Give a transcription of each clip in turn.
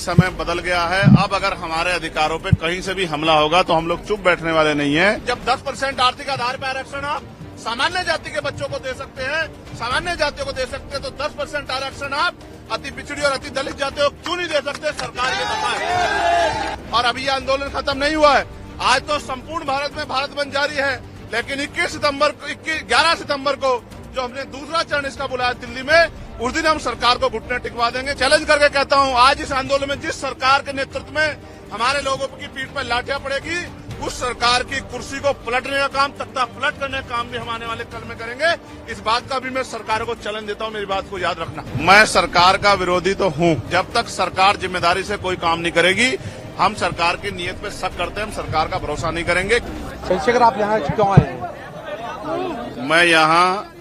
समय बदल गया है। अब अगर हमारे अधिकारों पे कहीं से भी हमला होगा तो हम लोग चुप बैठने वाले नहीं हैं। जब 10% आर्थिक आधार पर आरक्षण आप सामान्य जाति के बच्चों को दे सकते हैं, सामान्य जातियों को दे सकते हैं, तो 10% आरक्षण आप अति पिछड़ी और अति दलित जातियों को क्यों नहीं दे सकते? सरकार ये बताए। और अभी ये आंदोलन खत्म नहीं हुआ है। आज तो संपूर्ण भारत में भारत बंद जारी है, लेकिन 11 सितंबर को जो हमने दूसरा चरण इसका बुलाया दिल्ली में, उस दिन हम सरकार को घुटने टिकवा देंगे। चैलेंज करके कहता हूं, आज इस आंदोलन में जिस सरकार के नेतृत्व में हमारे लोगों की पीठ पर लाठियां पड़ेगी, उस सरकार की कुर्सी को पलटने का काम, तख्ता पलट करने का काम भी हम आने वाले कल में करेंगे। इस बात का भी मैं सरकार को चैलेंज देता हूं, मेरी बात को याद रखना। मैं सरकार का विरोधी तो हूं। जब तक सरकार जिम्मेदारी से कोई काम नहीं करेगी, हम सरकार की नीयत पे शक करते हैं, हम सरकार का भरोसा नहीं करेंगे। चंद्रशेखर, आप यहाँ क्यों आए हैं? मैं यहाँ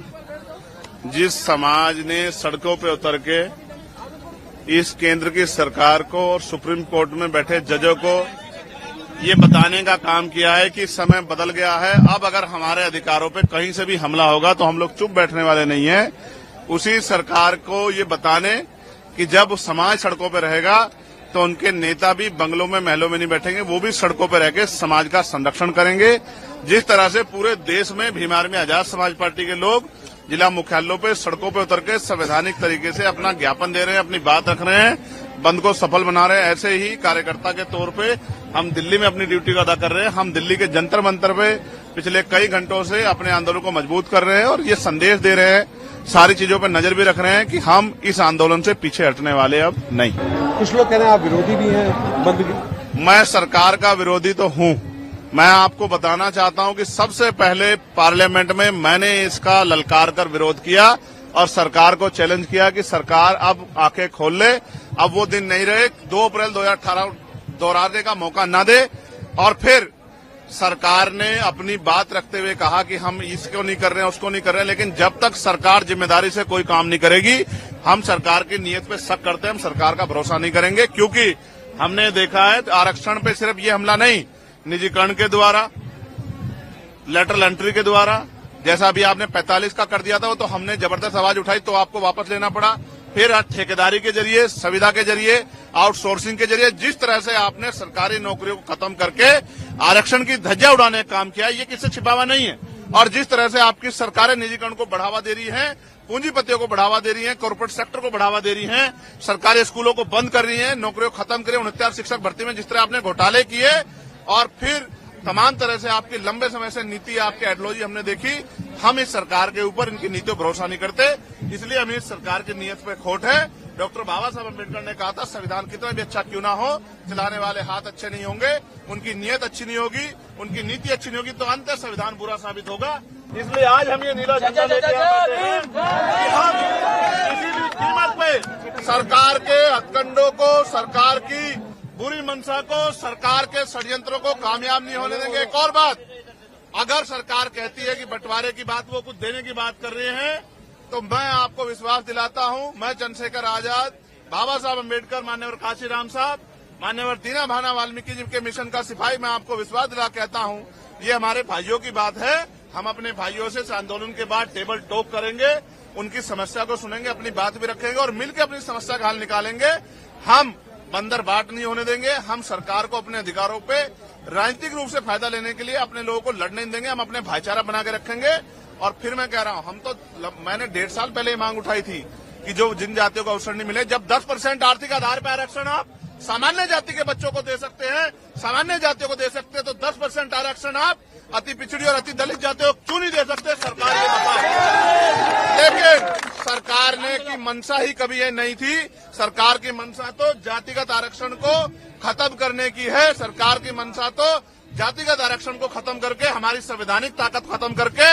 जिस समाज ने सड़कों पे उतर के इस केंद्र की सरकार को और सुप्रीम कोर्ट में बैठे जजों को ये बताने का काम किया है कि समय बदल गया है। अब अगर हमारे अधिकारों पे कहीं से भी हमला होगा तो हम लोग चुप बैठने वाले नहीं हैं। उसी सरकार को ये बताने कि जब समाज सड़कों पे रहेगा तो उनके नेता भी बंगलों में, महलों में नहीं बैठेंगे, वो भी सड़कों पे रह के समाज का संरक्षण करेंगे। जिस तरह से पूरे देश में भीम आर्मी आजाद समाज पार्टी के लोग जिला मुख्यालयों पे सड़कों पे उतर के संवैधानिक तरीके से अपना ज्ञापन दे रहे हैं, अपनी बात रख रहे हैं, बंद को सफल बना रहे हैं, ऐसे ही कार्यकर्ता के तौर पे हम दिल्ली में अपनी ड्यूटी को अदा कर रहे हैं। हम दिल्ली के जंतर मंतर पे पिछले कई घंटों से अपने आंदोलन को मजबूत कर रहे हैं और ये संदेश दे रहे हैं, सारी चीजों पर नजर भी रख रहे हैं कि हम इस आंदोलन से पीछे हटने वाले अब नहीं। कुछ लोग कह रहे हैं आप विरोधी भी हैं बंद की। मैं सरकार का विरोधी तो हूं। मैं आपको बताना चाहता हूं कि सबसे पहले पार्लियामेंट में मैंने इसका ललकार कर विरोध किया और सरकार को चैलेंज किया कि सरकार अब आंखें खोल ले। अब वो दिन नहीं रहे 2 अप्रैल 2018 दोहराने का मौका न दे। और फिर सरकार ने अपनी बात रखते हुए कहा कि हम इसको नहीं कर रहे हैं, उसको नहीं कर रहे हैं, लेकिन जब तक सरकार जिम्मेदारी से कोई काम नहीं करेगी, हम सरकार की नीयत पे शक करते हैं, हम सरकार का भरोसा नहीं करेंगे। क्योंकि हमने देखा है आरक्षण पे सिर्फ ये हमला नहीं, निजीकरण के द्वारा, लेटरल एंट्री के द्वारा, जैसा अभी आपने 45 का कर दिया था, वो तो हमने जबरदस्त आवाज उठाई तो आपको वापस लेना पड़ा। फिर ठेकेदारी के जरिए, संविदा के जरिए, आउटसोर्सिंग के जरिए, जिस तरह से आपने सरकारी नौकरियों को खत्म करके आरक्षण की धज्जियां उड़ाने का काम किया, ये किससे छिपावा नहीं है। और जिस तरह से आपकी सरकारें निजीकरण को बढ़ावा दे रही हैं, पूंजीपतियों को बढ़ावा दे रही हैं, कॉर्पोरेट सेक्टर को बढ़ावा दे रही हैं, सरकारी स्कूलों को बंद कर रही हैं, नौकरियों को खत्म करें, 69 शिक्षक भर्ती में जिस तरह आपने घोटाले किए, और फिर तमाम तरह से आपकी लंबे समय से नीति, आपकी आइडियोलॉजी हमने देखी। हम इस सरकार के ऊपर, इनकी नीतियों पर भरोसा नहीं करते, इसलिए हमें इस सरकार की नीयत पे खोट है। डॉक्टर बाबा साहब अम्बेडकर ने कहा था, संविधान कितना भी अच्छा क्यों ना हो, चलाने वाले हाथ अच्छे नहीं होंगे, उनकी नीयत अच्छी नहीं होगी, उनकी नीति अच्छी नहीं होगी, तो अंत संविधान बुरा साबित होगा। इसलिए आज हम ये नीला झंडा लेके आते हैं कि हम किसी भी कीमत पे सरकार के हथकंडों को, सरकार की बुरी मंशा को, सरकार के षड्यंत्रों को कामयाब नहीं होने देंगे। एक और बात, अगर सरकार कहती है कि बंटवारे की बात, वो कुछ देने की बात कर रहे हैं, तो मैं आपको विश्वास दिलाता हूं, मैं चंद्रशेखर आजाद, बाबा साहब अम्बेडकर, मान्यवर काशीराम साहब, मान्यवर दीना भाना वाल्मीकि जी के मिशन का सिपाही, मैं आपको विश्वास दिला कहता हूं, ये हमारे भाइयों की बात है। हम अपने भाइयों से इस आंदोलन के बाद टेबल टॉक करेंगे, उनकी समस्या को सुनेंगे, अपनी बात भी रखेंगे और मिलकर अपनी समस्या का हल निकालेंगे। हम बंदर बाट नहीं होने देंगे। हम सरकार को अपने अधिकारों पे राजनीतिक रूप से फायदा लेने के लिए अपने लोगों को लड़ने नहीं देंगे। हम अपने भाईचारा बना के रखेंगे। और फिर मैं कह रहा हूं, मैंने 1.5 साल पहले मांग उठाई थी कि जो जिन जातियों को अवसर नहीं मिले, जब 10% आर्थिक आधार पर आरक्षण आप सामान्य जाति के बच्चों को दे सकते हैं, सामान्य जातियों को दे सकते हैं, तो 10% आरक्षण आप अति पिछड़ी और अति दलित जातियों को क्यों नहीं दे सकते? सरकार ये बताए। लेकिन सरकार ने की मंशा ही कभी ये नहीं थी। सरकार की मंशा तो जातिगत आरक्षण को खत्म करने की है। सरकार की मंशा तो जातिगत आरक्षण को खत्म करके, हमारी संवैधानिक ताकत खत्म करके,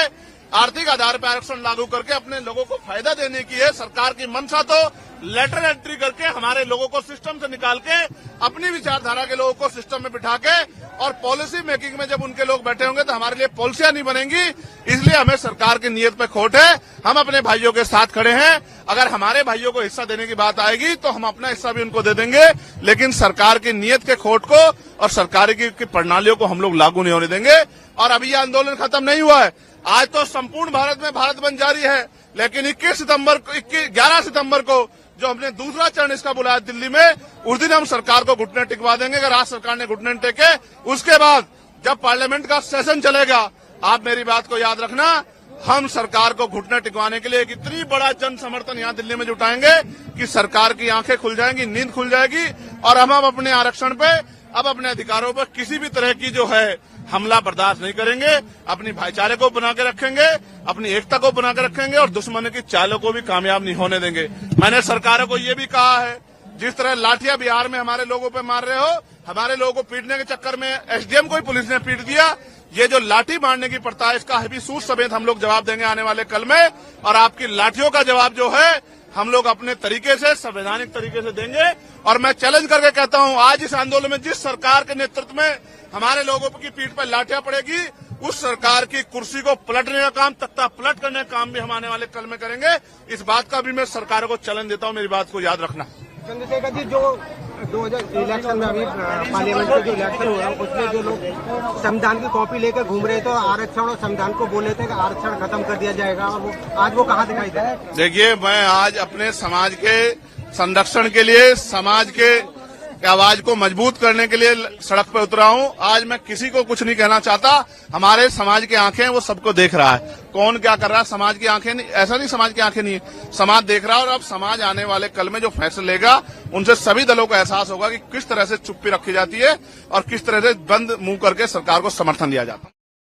आर्थिक आधार पर आरक्षण लागू करके अपने लोगों को फायदा देने की है। सरकार की मंशा तो लेटर एंट्री करके हमारे लोगों को सिस्टम से निकाल के, अपनी विचारधारा के लोगों को सिस्टम में बिठा के, और पॉलिसी मेकिंग में जब उनके लोग बैठे होंगे तो हमारे लिए पॉलिसियां नहीं बनेंगी। इसलिए हमें सरकार की नीयत पे खोट है। हम अपने भाइयों के साथ खड़े हैं। अगर हमारे भाइयों को हिस्सा देने की बात आएगी तो हम अपना हिस्सा भी उनको दे देंगे, लेकिन सरकार की नीयत के खोट को और सरकार की प्रणालियों को हम लोग लागू नहीं होने देंगे। और अभी ये आंदोलन खत्म नहीं हुआ है। आज तो संपूर्ण भारत में भारत बंद जारी है, लेकिन 11 सितंबर को जो हमने दूसरा चरण इसका बुलाया दिल्ली में, उस दिन हम सरकार को घुटने टिकवा देंगे। अगर आज सरकार ने घुटने टेके, उसके बाद जब पार्लियामेंट का सेशन चलेगा, आप मेरी बात को याद रखना, हम सरकार को घुटने टिकवाने के लिए एक इतनी बड़ा जन समर्थन यहाँ दिल्ली में जुटाएंगे कि सरकार की आंखें खुल जाएंगी, नींद खुल जाएगी, और हम अपने आरक्षण पे, अब अपने अधिकारों पर किसी भी तरह की जो है हमला बर्दाश्त नहीं करेंगे। अपनी भाईचारे को बना के रखेंगे, अपनी एकता को बना के रखेंगे और दुश्मन की चालों को भी कामयाब नहीं होने देंगे। मैंने सरकारों को ये भी कहा है, जिस तरह लाठियां बिहार में हमारे लोगों पे मार रहे हो, हमारे लोगों को पीटने के चक्कर में एसडीएम को ही पुलिस ने पीट दिया, ये जो लाठी मारने की प्रथा है, इसका भी सूद समेत हम लोग जवाब देंगे आने वाले कल में। और आपकी लाठियों का जवाब जो है हम लोग अपने तरीके से, संवैधानिक तरीके से देंगे। और मैं चैलेंज करके कहता हूं, आज इस आंदोलन में जिस सरकार के नेतृत्व में हमारे लोगों की पीठ पर लाठियां पड़ेगी, उस सरकार की कुर्सी को पलटने का काम, तख्ता पलट करने का काम भी हम आने वाले कल में करेंगे। इस बात का भी मैं सरकारों को चैलेंज देता हूं, मेरी बात को याद रखना। चंद्रशेखर जी, जो 2000 इलेक्शन में अभी पार्लियामेंट के जो इलेक्शन हुआ, उसमें जो लोग संविधान की कॉपी लेकर घूम रहे थे, आरक्षण और संविधान को बोल रहे थे कि आरक्षण खत्म कर दिया जाएगा, और आज वो कहाँ दिखाई दे रहा है? देखिए, मैं आज अपने समाज के संरक्षण के लिए, समाज के आवाज को मजबूत करने के लिए सड़क पर उतरा हूं। आज मैं किसी को कुछ नहीं कहना चाहता। हमारे समाज की आंखें वो सबको देख रहा है, कौन क्या कर रहा है। समाज की आंखें नहीं, ऐसा नहीं समाज की आंखें नहीं है, समाज देख रहा है। और अब समाज आने वाले कल में जो फैसले लेगा, उनसे सभी दलों को एहसास होगा कि किस तरह से चुप्पी रखी जाती है और किस तरह से बंद मुंह करके सरकार को समर्थन दिया जाता है।